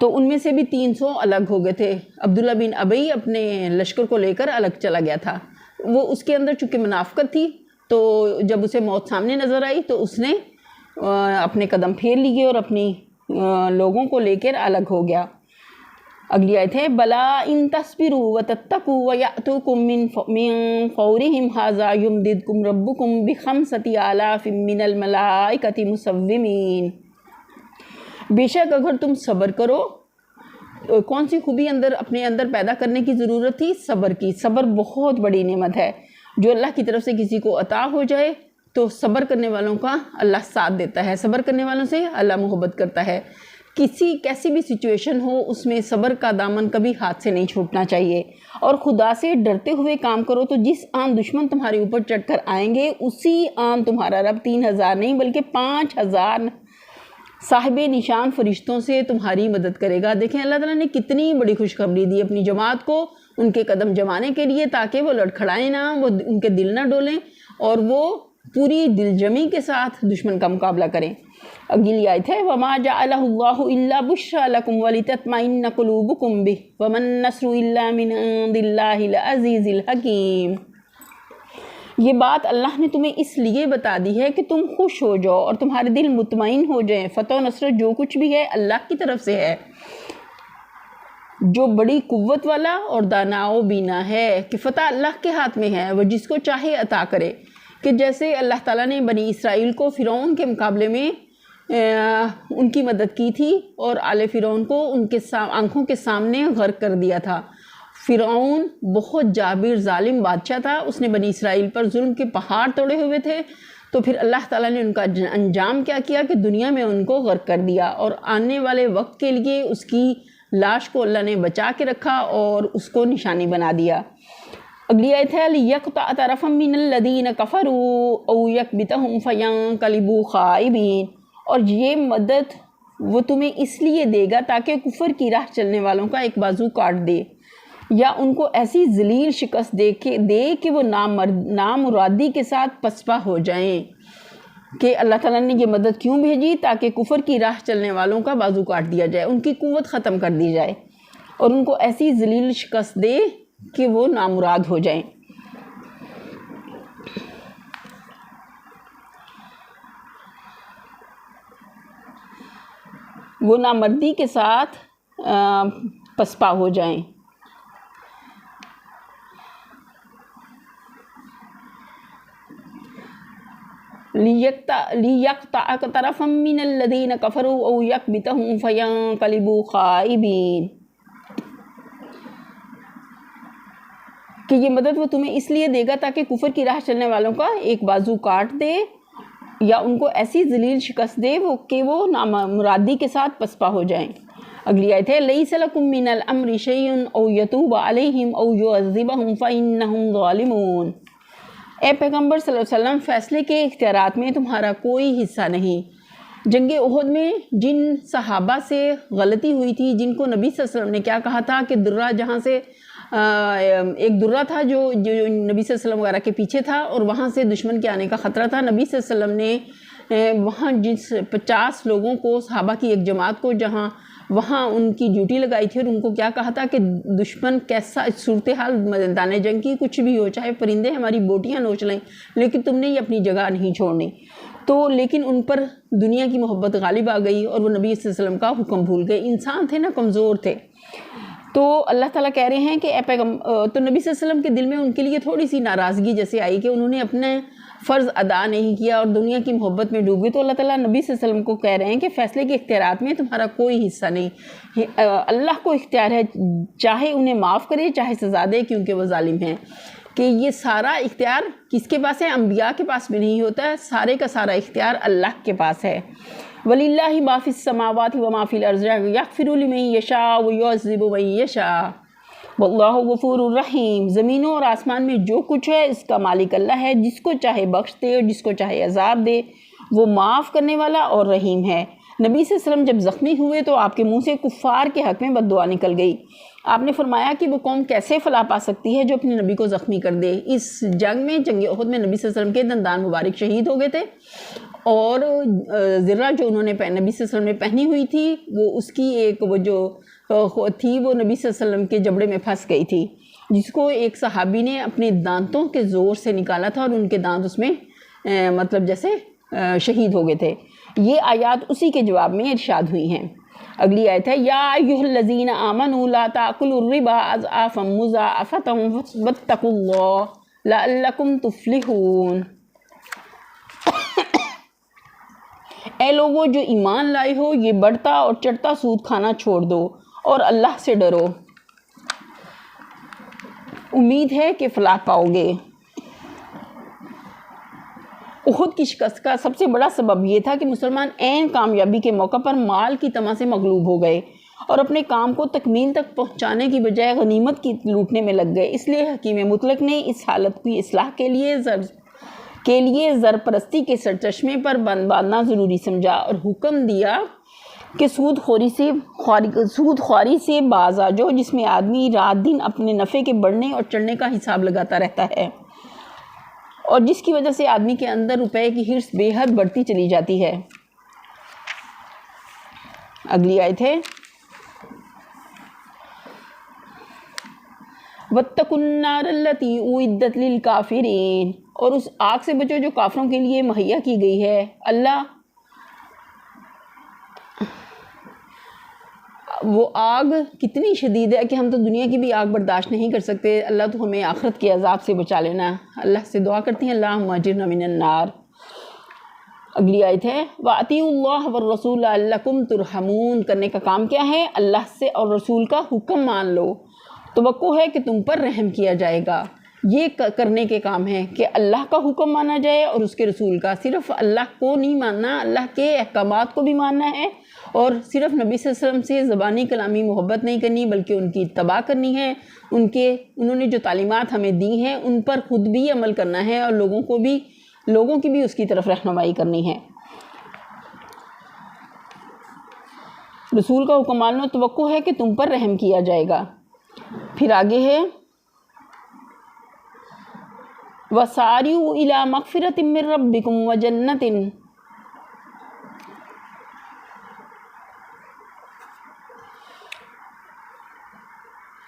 تو ان میں سے بھی 300 الگ ہو گئے تھے۔ عبداللہ بن ابی اپنے لشکر کو لے کر الگ چلا گیا تھا۔ وہ اس کے اندر چونکہ منافقت تھی، تو جب اسے موت سامنے نظر آئی تو اس نے اپنے قدم پھیر لیے اور اپنی لوگوں کو لے کر الگ ہو گیا۔ اگلی آیت ہے بلا ان تصبروا وتتقوا ویأتوکم من فورہم ھذا یمددکم ربکم بخمسۃ آلاف من الملائکۃ مسومین۔ بے شک اگر تم صبر کرو، کون سی خوبی اپنے اندر پیدا کرنے کی ضرورت تھی؟ صبر کی۔ صبر بہت بڑی نعمت ہے۔ جو اللہ کی طرف سے کسی کو عطا ہو جائے تو صبر کرنے والوں کا اللہ ساتھ دیتا ہے، صبر کرنے والوں سے اللہ محبت کرتا ہے۔ کیسی بھی سچویشن ہو اس میں صبر کا دامن کبھی ہاتھ سے نہیں چھوٹنا چاہیے، اور خدا سے ڈرتے ہوئے کام کرو تو جس آن دشمن تمہارے اوپر چڑھ کر آئیں گے اسی آن تمہارا رب 3000 نہیں بلکہ 5000 صاحب نشان فرشتوں سے تمہاری مدد کرے گا۔ دیکھیں اللہ تعالیٰ نے کتنی بڑی خوشخبری دی اپنی جماعت کو، ان کے قدم جمانے کے لیے، تاکہ وہ لڑکھڑائیں نہ، وہ ان کے دل نہ ڈولیں اور وہ پوری دل جمی کے ساتھ دشمن کا مقابلہ کریں۔ اگلی آیت ہے وَمَا جَعَلَهُ اللَّهُ إِلَّا بُشْرَىٰ لَكُمْ وَلِتَطْمَئِنَّ قُلُوبُكُمْ بِهِ وَمَا النَّصْرُ إِلَّا مِنْ عِندِ اللَّهِ الْعَزِيزِ الْحَكِيمِ۔ یہ بات اللہ نے تمہیں اس لیے بتا دی ہے کہ تم خوش ہو جاؤ اور تمہارے دل مطمئن ہو جائیں۔ فتح و نصرت جو کچھ بھی ہے اللہ کی طرف سے ہے، جو بڑی قوت والا اور دانا و بینا ہے، کہ فتح اللہ کے ہاتھ میں ہے، وہ جس کو چاہے عطا کرے۔ کہ جیسے اللہ تعالیٰ نے بنی اسرائیل کو فرعون کے مقابلے میں ان کی مدد کی تھی اور آل فرعون کو ان کے آنکھوں کے سامنے غرق کر دیا تھا۔ فرعون بہت جابر ظالم بادشاہ تھا، اس نے بنی اسرائیل پر ظلم کے پہاڑ توڑے ہوئے تھے، تو پھر اللہ تعالیٰ نے ان کا انجام کیا کیا کہ دنیا میں ان کو غرق کر دیا، اور آنے والے وقت کے لیے اس کی لاش کو اللہ نے بچا کے رکھا اور اس کو نشانی بنا دیا۔ اگلی آیت ہے لِيَقْطَعَ طَرَفًا مِّنَ الَّذِينَ كَفَرُوا أَوْ يَكْبِتَهُمْ فَيَنقَلِبُوا خَائِبِينَ۔ اور یہ مدد وہ تمہیں اس لیے دے گا تاکہ کفر کی راہ چلنے والوں کا ایک بازو کاٹ دے، یا ان کو ایسی ذلیل شکست دے کہ وہ نامرادی کے ساتھ پسپا ہو جائیں۔ کہ اللہ تعالیٰ نے یہ مدد کیوں بھیجی؟ تاکہ کفر کی راہ چلنے والوں کا بازو کاٹ دیا جائے، ان کی قوت ختم کر دی جائے، اور ان کو ایسی ذلیل شکست دے کہ وہ نامراد ہو جائیں۔ وہ نامردی کے ساتھ پسپا ہو جائیں۔ لِيَقْطَعَ طَرَفًا مِّنَ الَّذِينَ كَفَرُوا أَوْ يَكْبِتَهُمْ فَيَنقَلِبُوا خَائِبِينَ۔ کہ یہ مدد وہ تمہیں اس لیے دے گا تاکہ کفر کی راہ چلنے والوں کا ایک بازو کاٹ دے، یا ان کو ایسی ذلیل شکست دے کہ وہ نامرادی کے ساتھ پسپا ہو جائیں۔ اگلی آیت ہے لَيْسَ لَكُم مِّنَ الْأَمْرِ شَيْءٌ أَوْ يَتُوبَ عَلَيْهِمْ أَوْ يُعَذِّبَهُمْ فَإِنَّهُمْ ظَالِمُونَ۔ اے پیغمبر صلی اللہ علیہ وسلم، فیصلے کے اختیارات میں تمہارا کوئی حصہ نہیں۔ جنگ احد میں جن صحابہ سے غلطی ہوئی تھی، جن کو نبی صلی اللہ علیہ وسلم نے کیا کہا تھا کہ درہ جہاں سے ایک درہ تھا جو نبی صلی اللہ علیہ وسلم وغیرہ کے پیچھے تھا، اور وہاں سے دشمن کے آنے کا خطرہ تھا، نبی صلی اللہ علیہ وسلم نے وہاں جس 50 لوگوں کو، صحابہ کی ایک جماعت کو، جہاں وہاں ان کی ڈیوٹی لگائی تھی، اور ان کو کیا کہا تھا کہ دشمن کیسا صورتحال میدان جنگ کی کچھ بھی ہو، چاہے پرندے ہماری بوٹیاں نوچ لیں، لیکن تم نے یہ اپنی جگہ نہیں چھوڑنی۔ تو لیکن ان پر دنیا کی محبت غالب آ گئی اور وہ نبی صلی اللہ علیہ وسلم کا حکم بھول گئے۔ انسان تھے نا، کمزور تھے۔ تو اللہ تعالیٰ کہہ رہے ہیں کہ تو نبی صلی اللہ علیہ وسلم کے دل میں ان کے لیے تھوڑی سی ناراضگی جیسے آئی کہ انہوں نے اپنے فرض ادا نہیں کیا اور دنیا کی محبت میں ڈوب گئے۔ تو اللہ تعالیٰ نبی صلی اللہ علیہ وسلم کو کہہ رہے ہیں کہ فیصلے کے اختیارات میں تمہارا کوئی حصہ نہیں، اللہ کو اختیار ہے، چاہے انہیں معاف کرے چاہے سزا دے، کیونکہ وہ ظالم ہیں۔ کہ یہ سارا اختیار کس کے پاس ہے؟ انبیاء کے پاس بھی نہیں ہوتا ہے، سارے کا سارا اختیار اللہ کے پاس ہے۔ وَلِلَّهِ مَا فِي السَّمَاوَاتِ وَمَا فِي الْأَرْضِ يَغْفِرُ لِمَن يَشَاءُ وَيُعَذِّبُ مَن يَشَاءُ وَاللَّهُ غَفُورٌ رَحِيمٌ۔ زمینوں اور آسمان میں جو کچھ ہے اس کا مالک اللہ ہے، جس کو چاہے بخش دے اور جس کو چاہے عذاب دے، وہ معاف کرنے والا اور رحیم ہے۔ نبی صلی اللہ علیہ وسلم جب زخمی ہوئے تو آپ کے منہ سے کفار کے حق میں بد دعا نکل گئی۔ آپ نے فرمایا کہ وہ قوم کیسے فلاح پا سکتی ہے جو اپنے نبی کو زخمی کر دے۔ اس جنگ میں، جنگ احد میں، نبی صلی اللہ علیہ وسلم کے دندان مبارک شہید ہو گئے تھے، اور ذرہ جو انہوں نے نبی صلی اللہ علیہ وسلم نے پہنی ہوئی تھی وہ اس کی ایک وہ جو تھی وہ نبی صلی اللہ علیہ وسلم کے جبڑے میں پھنس گئی تھی، جس کو ایک صحابی نے اپنے دانتوں کے زور سے نکالا تھا اور ان کے دانت اس میں مطلب جیسے شہید ہو گئے تھے۔ یہ آیات اسی کے جواب میں ارشاد ہوئی ہیں۔ اگلی آیت ہے یا ایھا الذین آمنوا لا تاکلوا الربا اضعافا مضاعفۃ واتقوا اللہ لعلکم تفلحون۔ اے لوگو جو ایمان لائے ہو، یہ بڑھتا اور چڑھتا سود کھانا چھوڑ دو اور اللہ سے ڈرو، امید ہے کہ فلاح پاؤ گے۔ احد کی شکست کا سب سے بڑا سبب یہ تھا کہ مسلمان عین کامیابی کے موقع پر مال کی طمع سے مغلوب ہو گئے اور اپنے کام کو تکمیل تک پہنچانے کی بجائے غنیمت کی لوٹنے میں لگ گئے۔ اس لیے حکیم مطلق نے اس حالت کی اصلاح کے لیے زر پرستی کے سرچشمے پر بند باندھنا ضروری سمجھا اور حکم دیا کہ سود خواری سے باز آ جاؤ، جس میں آدمی رات دن اپنے نفع کے بڑھنے اور چڑھنے کا حساب لگاتا رہتا ہے اور جس کی وجہ سے آدمی کے اندر روپے کی حرص بے حد بڑھتی چلی جاتی ہے۔ اگلی آیت ہے وَاتَّقُوا النَّارَ الَّتِي أُعِدَّتْ لِلْكَافِرِينَ، اور اس آگ سے بچو جو کافروں کے لیے مہیا کی گئی ہے۔ اللہ وہ آگ کتنی شدید ہے کہ ہم تو دنیا کی بھی آگ برداشت نہیں کر سکتے، اللہ تو ہمیں آخرت کے عذاب سے بچا لینا۔ اللہ سے دعا کرتی ہیں اللہم اجرنا من النار۔ اگلی آیت ہے وَأَطِیعُوا اللَّهَ وَالرَّسُولَ لَعَلَّکُمْ تُرْحَمُونَ، کرنے کا کام کیا ہے؟ اللہ سے اور رسول کا حکم مان لو، توقع ہے کہ تم پر رحم کیا جائے گا۔ یہ کرنے کے کام ہے کہ اللہ کا حکم مانا جائے اور اس کے رسول کا۔ صرف اللہ کو نہیں ماننا، اللہ کے احکامات کو بھی ماننا ہے، اور صرف نبی صلی اللہ علیہ وسلم سے زبانی کلامی محبت نہیں کرنی بلکہ ان کی اتباع کرنی ہے، انہوں نے جو تعلیمات ہمیں دی ہیں ان پر خود بھی عمل کرنا ہے اور لوگوں کی بھی اس کی طرف رہنمائی کرنی ہے۔ رسول کا حکم ماننا، توقع ہے کہ تم پر رحم کیا جائے گا۔ پھر آگے ہے وَسَارِعُوا إِلَىٰ مَغْفِرَةٍ مِّن رَّبِّكُمْ وَجَنَّةٍ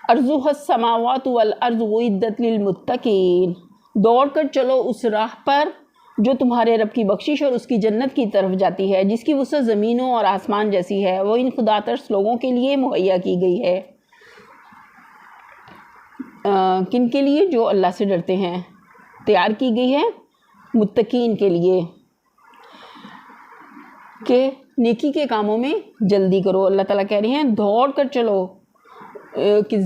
عَرْضُهَا السَّمَاوَاتُ وَالْأَرْضُ أُعِدَّتْ لِلْمُتَّقِينَ، دوڑ کر چلو اس راہ پر جو تمہارے رب کی بخشش اور اس کی جنت کی طرف جاتی ہے، جس کی وسعت زمینوں اور آسمان جیسی ہے، وہ ان خدا ترس لوگوں کے لیے مہیا کی گئی ہے۔ کن کے لیے؟ جو اللہ سے ڈرتے ہیں، تیار کی گئی ہے متقین کے لیے کہ نیکی کے کاموں میں جلدی کرو۔ اللہ تعالیٰ کہہ رہے ہیں دوڑ کر چلو کہ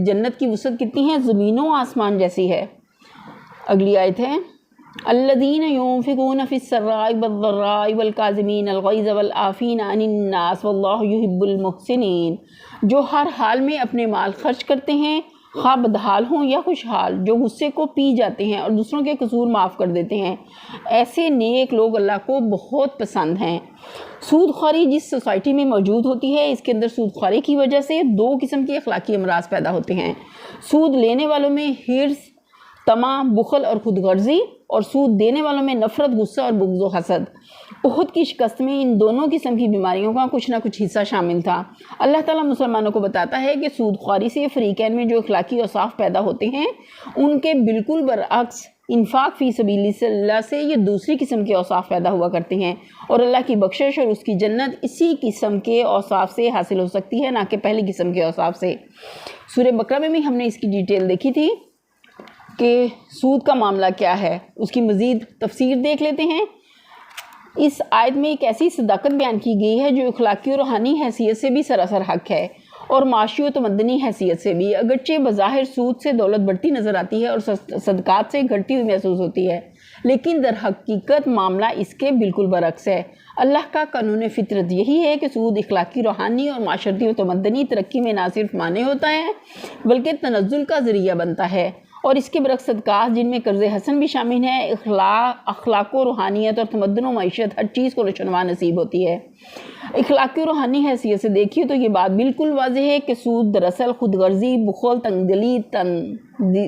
جنت کی وسعت کتنی ہے؟ زمینوں آسمان جیسی ہے۔ اگلی آیت ہے الذین ينفقون فی السراء والضراء والکاظمین الغیظ والعافین عن الناس واللہ یحب المحسنین، جو ہر حال میں اپنے مال خرچ کرتے ہیں، خواہ بدحال ہوں یا خوشحال، جو غصے کو پی جاتے ہیں اور دوسروں کے قصور معاف کر دیتے ہیں، ایسے نیک لوگ اللہ کو بہت پسند ہیں۔ سود خواری جس سوسائٹی میں موجود ہوتی ہے، اس کے اندر سود خواری کی وجہ سے دو قسم کے اخلاقی امراض پیدا ہوتے ہیں۔ سود لینے والوں میں حرص، طمع، بخل اور خود غرضی، اور سود دینے والوں میں نفرت، غصہ اور بغض و حسد۔ احد کی شکست میں ان دونوں قسم کی بیماریوں کا کچھ نہ کچھ حصہ شامل تھا۔ اللہ تعالیٰ مسلمانوں کو بتاتا ہے کہ سود خواری سے فریقین میں جو اخلاقی اوصاف پیدا ہوتے ہیں، ان کے بالکل برعکس انفاق فی سبیل اللہ سے یہ دوسری قسم کے اوصاف پیدا ہوا کرتے ہیں، اور اللہ کی بخشش اور اس کی جنت اسی قسم کے اوصاف سے حاصل ہو سکتی ہے، نہ کہ پہلی قسم کے اوصاف سے۔ سورہ بقرہ میں بھی ہم نے اس کی ڈیٹیل دیکھی تھی کہ سود کا معاملہ کیا ہے، اس کی مزید تفسیر دیکھ لیتے ہیں۔ اس آیت میں ایک ایسی صداقت بیان کی گئی ہے جو اخلاقی اور روحانی حیثیت سے بھی سراسر حق ہے اور معاشی و تمدنی حیثیت سے بھی۔ اگرچہ بظاہر سود سے دولت بڑھتی نظر آتی ہے اور صدقات سے گھٹتی ہوئی محسوس ہوتی ہے، لیکن در حقیقت معاملہ اس کے بالکل برعکس ہے۔ اللہ کا قانون فطرت یہی ہے کہ سود اخلاقی، روحانی اور معاشرتی و تمدنی ترقی میں نہ صرف مانع ہوتا ہے بلکہ تنزل کا ذریعہ بنتا ہے، اور اس کے برعکس صدقات جن میں قرض حسن بھی شامل ہے، اخلاق و روحانیت اور تمدن و معیشت ہر چیز کو نشوونما نصیب ہوتی ہے۔ اخلاقی و روحانی حیثیت سے دیکھیے تو یہ بات بالکل واضح ہے کہ سود دراصل خود غرضی، بخل، تنگدلی،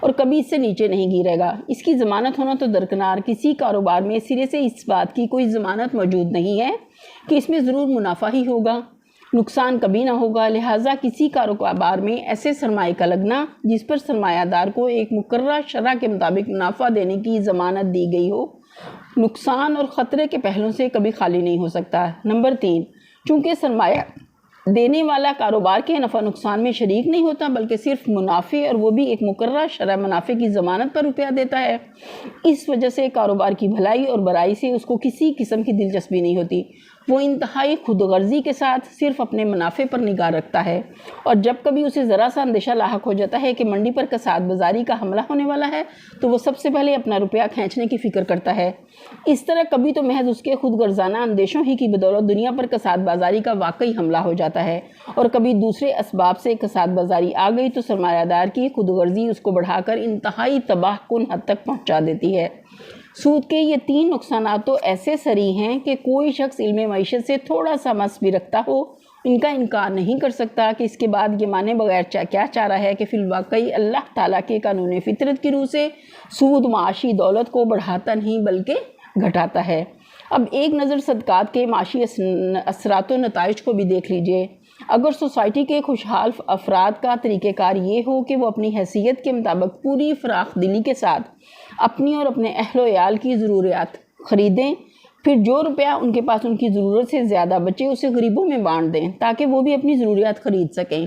اور کبھی اس سے نیچے نہیں گرے گا۔ اس کی ضمانت ہونا تو درکنار، کسی کاروبار میں سرے سے اس بات کی کوئی ضمانت موجود نہیں ہے کہ اس میں ضرور منافع ہی ہوگا، نقصان کبھی نہ ہوگا۔ لہٰذا کسی کاروبار میں ایسے سرمایہ کا لگنا جس پر سرمایہ دار کو ایک مقررہ شرح کے مطابق منافع دینے کی ضمانت دی گئی ہو، نقصان اور خطرے کے پہلوں سے کبھی خالی نہیں ہو سکتا۔ نمبر 3، چونکہ سرمایہ دینے والا کاروبار کے نفع نقصان میں شریک نہیں ہوتا بلکہ صرف منافع، اور وہ بھی ایک مقررہ شرح منافع کی ضمانت پر روپیہ دیتا ہے، اس وجہ سے کاروبار کی بھلائی اور برائی سے اس کو کسی قسم کی دلچسپی نہیں ہوتی۔ وہ انتہائی خود غرضی کے ساتھ صرف اپنے منافع پر نگاہ رکھتا ہے، اور جب کبھی اسے ذرا سا اندیشہ لاحق ہو جاتا ہے کہ منڈی پر کساد بازاری کا حملہ ہونے والا ہے تو وہ سب سے پہلے اپنا روپیہ کھینچنے کی فکر کرتا ہے۔ اس طرح کبھی تو محض اس کے خود غرضانہ اندیشوں ہی کی بدولت دنیا پر کساد بازاری کا واقعی حملہ ہو جاتا ہے، اور کبھی دوسرے اسباب سے کساد بازاری آ گئی تو سرمایہ دار کی خود غرضی اس کو بڑھا کر انتہائی تباہ کن حد تک پہنچا دیتی ہے۔ سود کے یہ 3 نقصانات تو ایسے صریح ہیں کہ کوئی شخص علم معیشت سے تھوڑا سا مس بھی رکھتا ہو ان کا انکار نہیں کر سکتا کہ اس کے بعد یہ مانے بغیر کیا چارہ ہے کہ فی الواقعی اللہ تعالیٰ کے قانون فطرت کی روح سے سود معاشی دولت کو بڑھاتا نہیں بلکہ گھٹاتا ہے۔ اب ایک نظر صدقات کے معاشی اثرات و نتائج کو بھی دیکھ لیجئے۔ اگر سوسائٹی کے خوشحال افراد کا طریقہ کار یہ ہو کہ وہ اپنی حیثیت کے مطابق پوری فراخ دلی کے ساتھ اپنی اور اپنے اہل و عیال کی ضروریات خریدیں، پھر جو روپیہ ان کے پاس ان کی ضرورت سے زیادہ بچے اسے غریبوں میں بانٹ دیں تاکہ وہ بھی اپنی ضروریات خرید سکیں،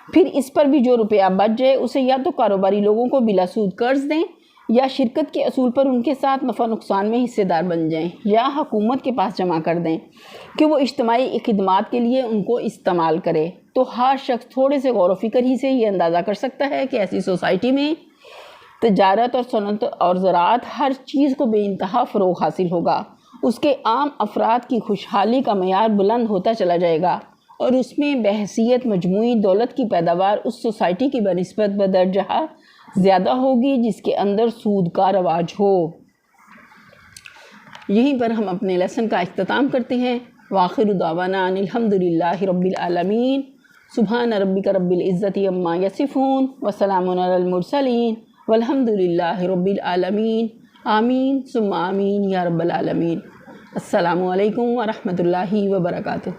پھر اس پر بھی جو روپیہ بچ جائے اسے یا تو کاروباری لوگوں کو بلا سود قرض دیں، یا شرکت کے اصول پر ان کے ساتھ نفع نقصان میں حصے دار بن جائیں، یا حکومت کے پاس جمع کر دیں کہ وہ اجتماعی خدمات کے لیے ان کو استعمال کرے، تو ہر شخص تھوڑے سے غور و فکر ہی سے یہ اندازہ کر سکتا ہے کہ ایسی سوسائٹی میں تجارت اور صنعت اور زراعت ہر چیز کو بے انتہا فروغ حاصل ہوگا، اس کے عام افراد کی خوشحالی کا معیار بلند ہوتا چلا جائے گا، اور اس میں بحیثیت مجموعی دولت کی پیداوار اس سوسائٹی کی بنسبت بدرجہ زیادہ ہوگی جس کے اندر سود کا رواج ہو۔ یہیں پر ہم اپنے لیسن کا اختتام کرتے ہیں۔ وآخر دعوانا ان الحمد للہ رب العالمین۔ سبحان ربک رب العزت عما یصفون وسلام علی المرسلین والحمد للہ رب العالمین۔ آمین ثم آمین یا رب العالمین۔ السلام علیکم ورحمۃ اللہ وبرکاتہ۔